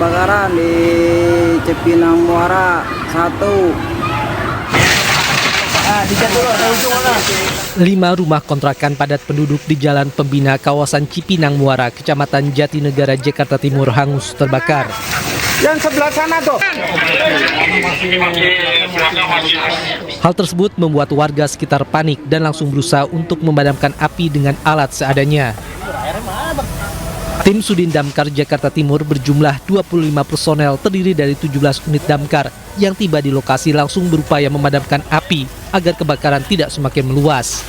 kebakaran di Cipinang Muara 1. 5 rumah kontrakan padat penduduk di Jalan Pembina kawasan Cipinang Muara, Kecamatan Jatinegara, Jakarta Timur hangus terbakar. Yang sebelah sana tuh. Hal tersebut membuat warga sekitar panik dan langsung berusaha untuk memadamkan api dengan alat seadanya. Tim Sudin Damkar Jakarta Timur berjumlah 25 personel terdiri dari 17 unit damkar yang tiba di lokasi langsung berupaya memadamkan api agar kebakaran tidak semakin meluas.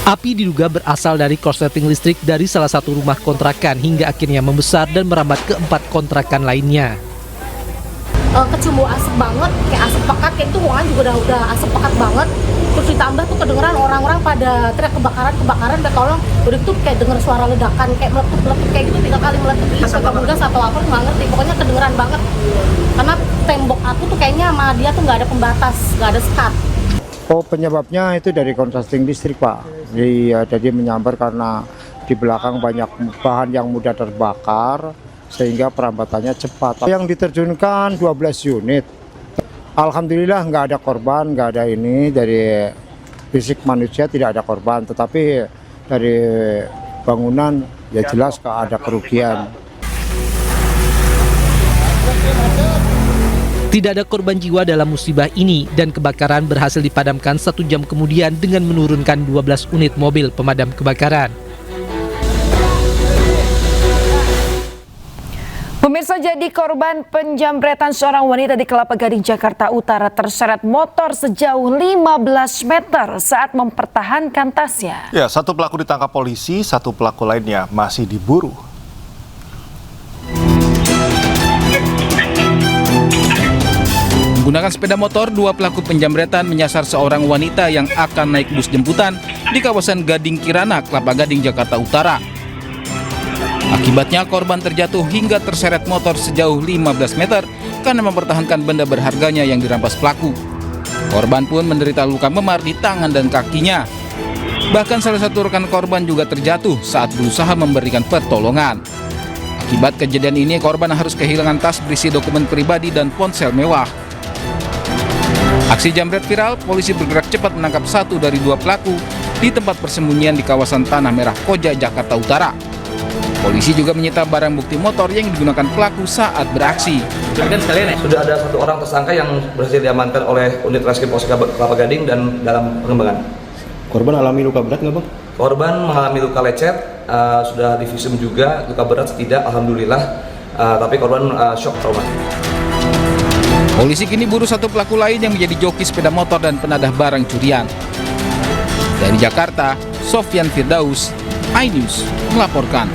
Api diduga berasal dari korsleting listrik dari salah satu rumah kontrakan hingga akhirnya membesar dan merambat ke 4 kontrakan lainnya. Kecumbu asap banget, kayak asap pekat, kayak itu ruangan juga udah asap pekat banget. Terus ditambah tuh kedengeran orang-orang pada teriak kebakaran, tolong. Udah itu kayak denger suara ledakan, kayak meletup kayak gitu 3 kali meletup. Pakai gas atau apa nggak ngerti, pokoknya kedengeran banget. Karena tembok aku tuh kayaknya sama dia tuh nggak ada pembatas, nggak ada sekat. Oh, penyebabnya itu dari korsleting listrik, Pak. Iya, jadi menyambar karena di belakang banyak bahan yang mudah terbakar sehingga perambatannya cepat. Yang diterjunkan 12 unit. Alhamdulillah nggak ada korban, nggak ada ini, dari fisik manusia tidak ada korban, tetapi dari bangunan ya jelas ada kerugian. Tidak ada korban jiwa dalam musibah ini dan kebakaran berhasil dipadamkan 1 jam kemudian dengan menurunkan 12 unit mobil pemadam kebakaran. Pemirsa, jadi korban penjamretan seorang wanita di Kelapa Gading, Jakarta Utara terseret motor sejauh 15 meter saat mempertahankan tasnya. Ya, 1 pelaku ditangkap polisi, 1 pelaku lainnya masih diburu. Menggunakan sepeda motor, 2 pelaku penjamretan menyasar seorang wanita yang akan naik bus jemputan di kawasan Gading Kirana, Kelapa Gading, Jakarta Utara. Akibatnya korban terjatuh hingga terseret motor sejauh 15 meter karena mempertahankan benda berharganya yang dirampas pelaku. Korban pun menderita luka memar di tangan dan kakinya. Bahkan salah satu rekan korban juga terjatuh saat berusaha memberikan pertolongan. Akibat kejadian ini, korban harus kehilangan tas berisi dokumen pribadi dan ponsel mewah. Aksi jambret viral, polisi bergerak cepat menangkap 1 dari 2 pelaku di tempat persembunyian di kawasan Tanah Merah Koja, Jakarta Utara. Polisi juga menyita barang bukti motor yang digunakan pelaku saat beraksi. Kemudian sekalian sudah ada 1 orang tersangka yang berhasil diamankan oleh unit Reskrim Polsek Kelapa Gading dan dalam pengembangan. Korban alami luka berat nggak, Bang? Korban mengalami luka lecet, sudah divisum juga, luka berat tidak, alhamdulillah, tapi korban shock trauma. Polisi kini buru 1 pelaku lain yang menjadi joki sepeda motor dan penadah barang curian. Dari Jakarta, Sofyan Firdaus, iNews melaporkan.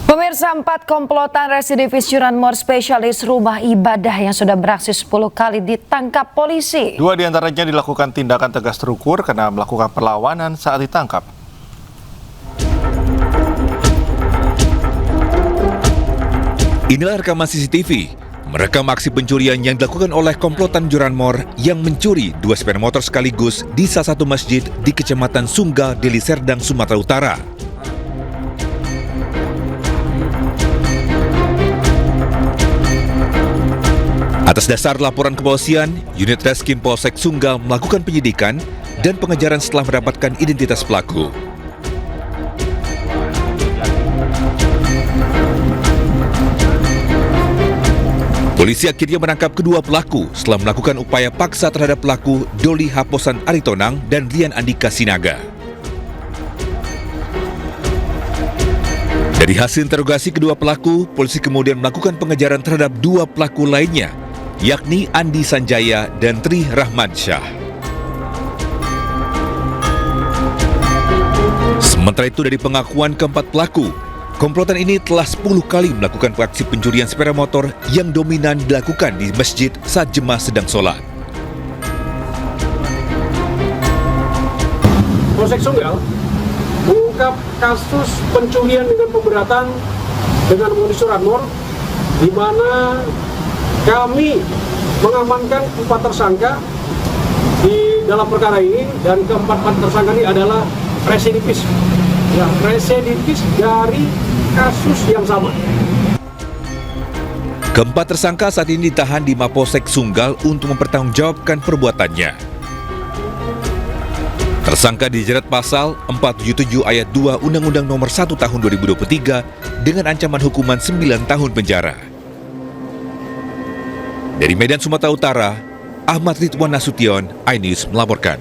Pemirsa, 4 komplotan residivis curanmor spesialis rumah ibadah yang sudah beraksi 10 kali ditangkap polisi. 2 diantaranya dilakukan tindakan tegas terukur karena melakukan perlawanan saat ditangkap. Inilah rekaman CCTV merekam aksi pencurian yang dilakukan oleh komplotan curanmor yang mencuri 2 sepeda motor sekaligus di salah satu masjid di Kecamatan Sungga, Deli Serdang, Sumatera Utara. Atas dasar laporan kepolisian, unit Reskrim Polsek Sungga melakukan penyidikan dan pengejaran setelah mendapatkan identitas pelaku. Polisi akhirnya menangkap kedua pelaku setelah melakukan upaya paksa terhadap pelaku Doli Haposan Aritonang dan Rian Andika Sinaga. Dari hasil interogasi kedua pelaku, polisi kemudian melakukan pengejaran terhadap 2 pelaku lainnya, yakni Andi Sanjaya dan Tri Rahmansyah. Sementara itu dari pengakuan keempat pelaku, komplotan ini telah 10 kali melakukan aksi pencurian sepeda motor yang dominan dilakukan di masjid saat jemaah sedang sholat. Polsek Sunggal mengungkap kasus pencurian dengan pemberatan dengan modus curanmor, di mana kami mengamankan 4 tersangka di dalam perkara ini, dan keempat tersangka ini adalah residivis ya residivis dari kasus yang sama. Keempat tersangka saat ini ditahan di Mapolsek Sunggal untuk mempertanggungjawabkan perbuatannya. Tersangka dijerat pasal 477 ayat 2 Undang-Undang Nomor 1 Tahun 2023 dengan ancaman hukuman 9 tahun penjara. Dari Medan, Sumatera Utara, Ahmad Ridwan Nasution, iNews melaporkan.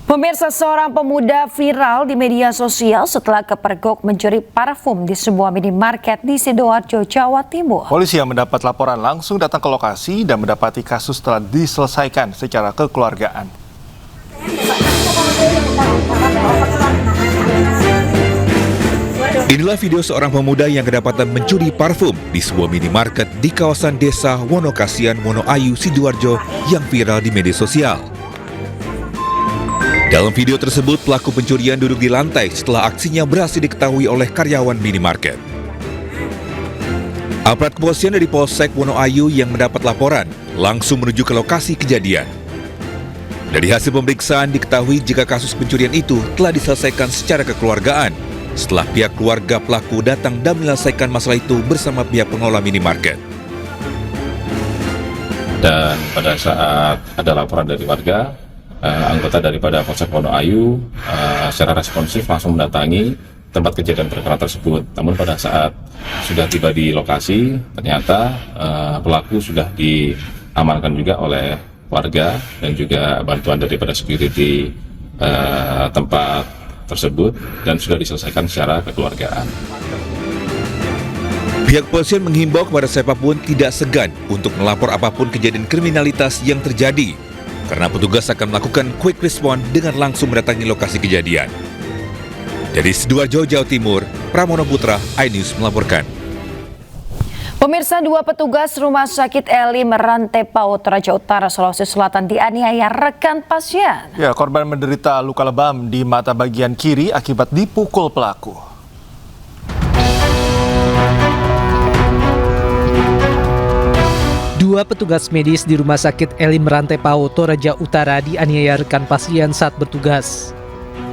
Pemirsa, seorang pemuda viral di media sosial setelah kepergok mencuri parfum di sebuah minimarket di Sidoarjo, Jawa Timur. Polisi yang mendapat laporan langsung datang ke lokasi dan mendapati kasus telah diselesaikan secara kekeluargaan. Inilah video seorang pemuda yang kedapatan mencuri parfum di sebuah minimarket di kawasan desa Wonokasian, Wonoayu, Sidoarjo yang viral di media sosial. Dalam video tersebut, pelaku pencurian duduk di lantai setelah aksinya berhasil diketahui oleh karyawan minimarket. Aparat kepolisian dari Polsek Wonoayu yang mendapat laporan langsung menuju ke lokasi kejadian. Dari hasil pemeriksaan diketahui jika kasus pencurian itu telah diselesaikan secara kekeluargaan setelah pihak keluarga pelaku datang dan menyelesaikan masalah itu bersama pihak pengelola minimarket. Dan pada saat ada laporan dari warga, anggota daripada Polsek Wonoayu secara responsif langsung mendatangi tempat kejadian perkara tersebut. Namun pada saat sudah tiba di lokasi, ternyata pelaku sudah diamankan juga oleh warga dan juga bantuan daripada security tempat tersebut dan sudah diselesaikan secara kekeluargaan. Pihak kepolisian menghimbau kepada siapapun tidak segan untuk melapor apapun kejadian kriminalitas yang terjadi, karena petugas akan melakukan quick response dengan langsung mendatangi lokasi kejadian. Dari Sidoarjo, Jawa Timur, Pramono Putra, iNews melaporkan. Pemirsa, dua petugas Rumah Sakit Elim Rantepao, Toraja Utara, Sulawesi Selatan dianiaya rekan pasien. Ya, korban menderita luka lebam di mata bagian kiri akibat dipukul pelaku. Dua petugas medis di Rumah Sakit Elim Rantepao, Toraja Utara dianiaya rekan pasien saat bertugas.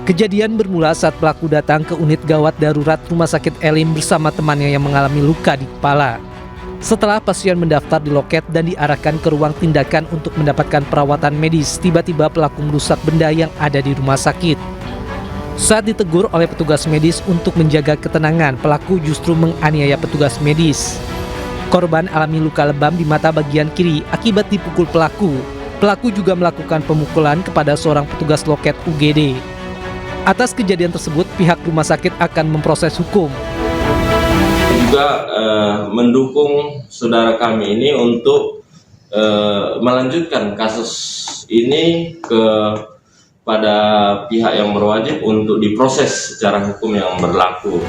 Kejadian bermula saat pelaku datang ke unit gawat darurat Rumah Sakit Elim bersama temannya yang mengalami luka di kepala. Setelah pasien mendaftar di loket dan diarahkan ke ruang tindakan untuk mendapatkan perawatan medis, tiba-tiba pelaku merusak benda yang ada di rumah sakit. Saat ditegur oleh petugas medis untuk menjaga ketenangan, pelaku justru menganiaya petugas medis. Korban alami luka lebam di mata bagian kiri akibat dipukul pelaku. Pelaku juga melakukan pemukulan kepada seorang petugas loket UGD. Atas kejadian tersebut, pihak rumah sakit akan memproses hukum. Juga mendukung saudara kami ini untuk melanjutkan kasus ini kepada pihak yang berwajib untuk diproses secara hukum yang berlaku.